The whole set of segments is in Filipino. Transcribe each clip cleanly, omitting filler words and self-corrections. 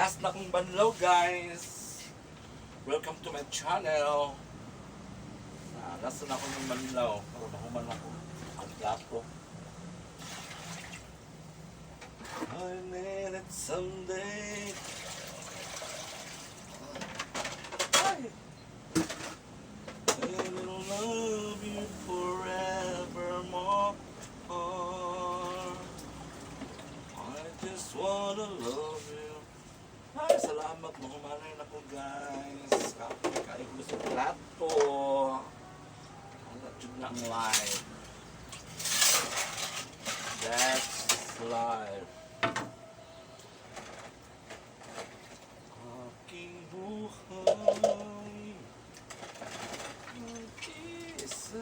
Last na kong banlaw, guys. Welcome to my channel. Last na akong banlaw. Para makuman ako ang plato. I need it someday. I will love you forevermore. I just wanna love you. Ay, salamat mo. Humanay na ko, guys. Kain ko sa plato. Ang na ang life. That's life. Aking buhay. Mag-isa.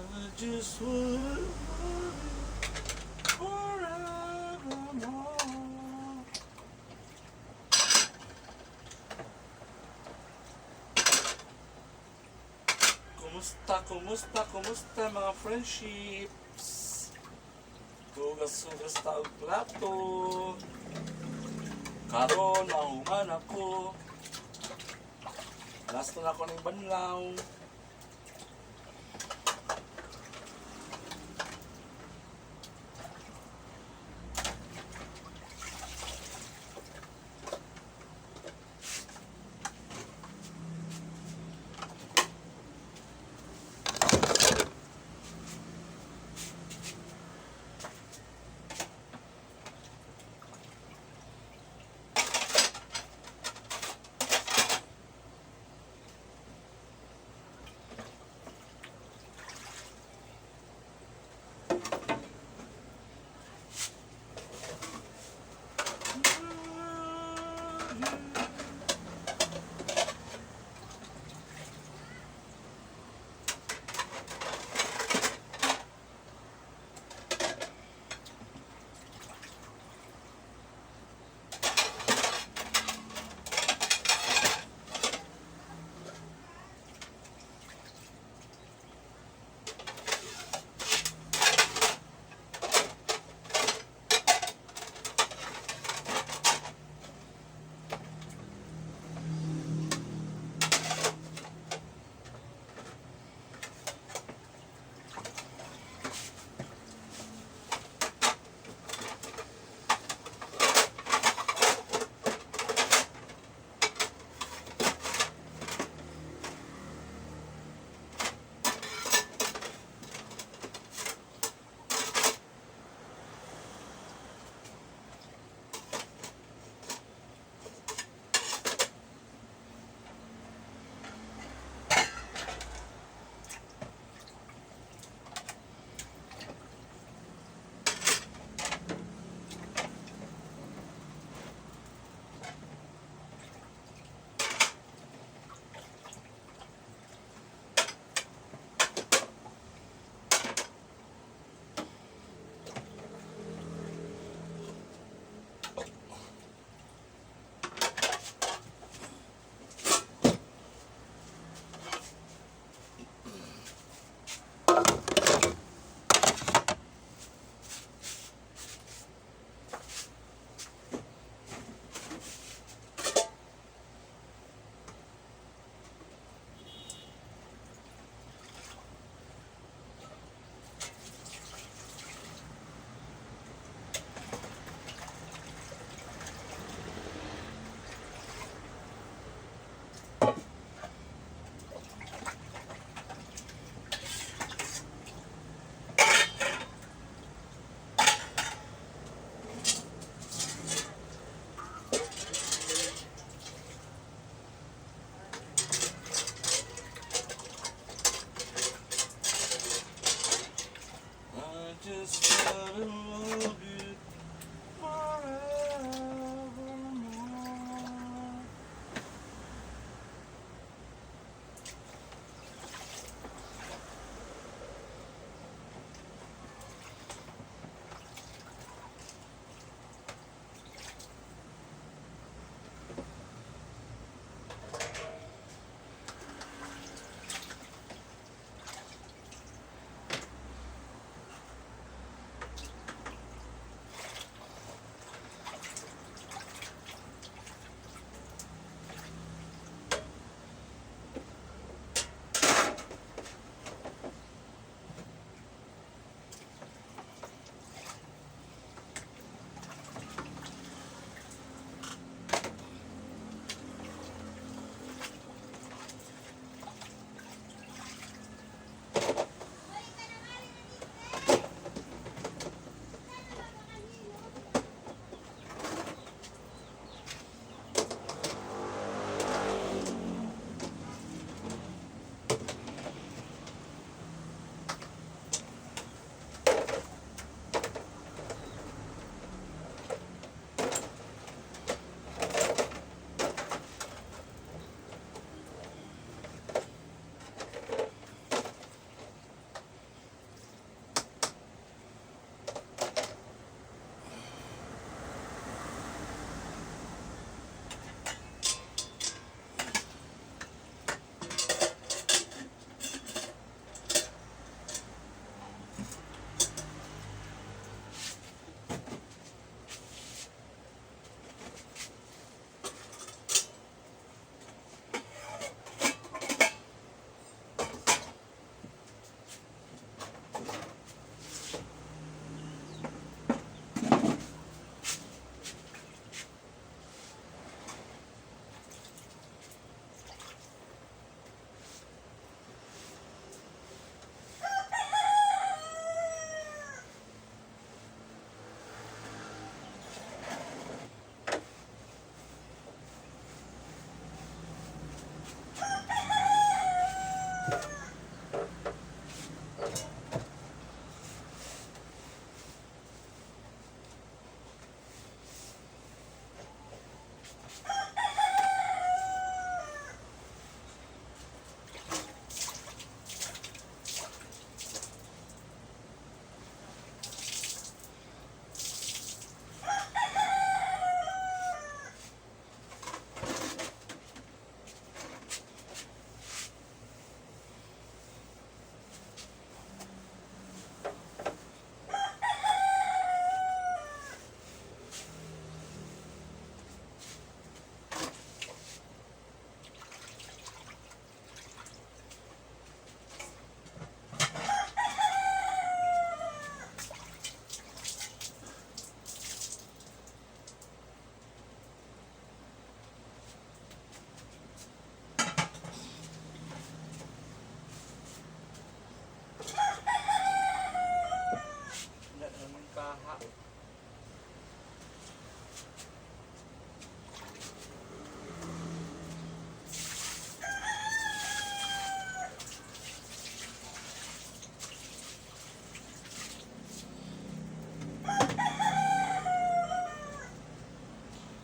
I just wanna love you forevermore. Kumusta mga friendships? Tugas-tugas tawag plato. Karon, mahuman ako. Last na ako ng banlaw.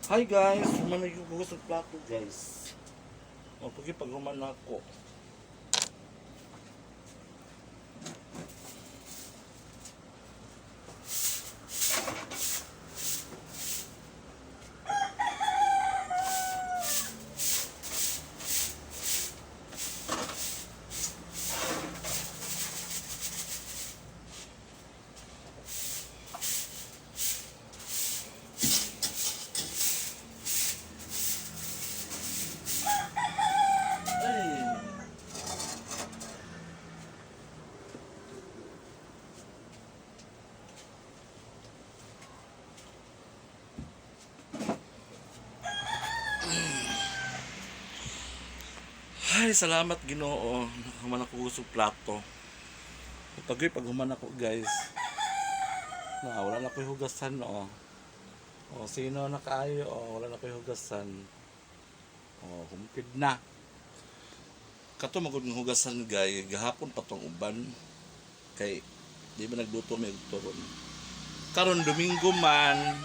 Hi guys, human na yung gusto ng plato guys. O, pag human na ako. Ay. Ay, salamat Ginoo. Nakahuman ako gusto plato. Pag human ako guys. Na, wala na ko hugasan o. O, sino na kaayo o, wala na ko hugasan. O, humpid na. Kato magud ng hugasan guys. Gahapon pa tong uban. Kay, di ba nagluto may turon. Karon Domingo man.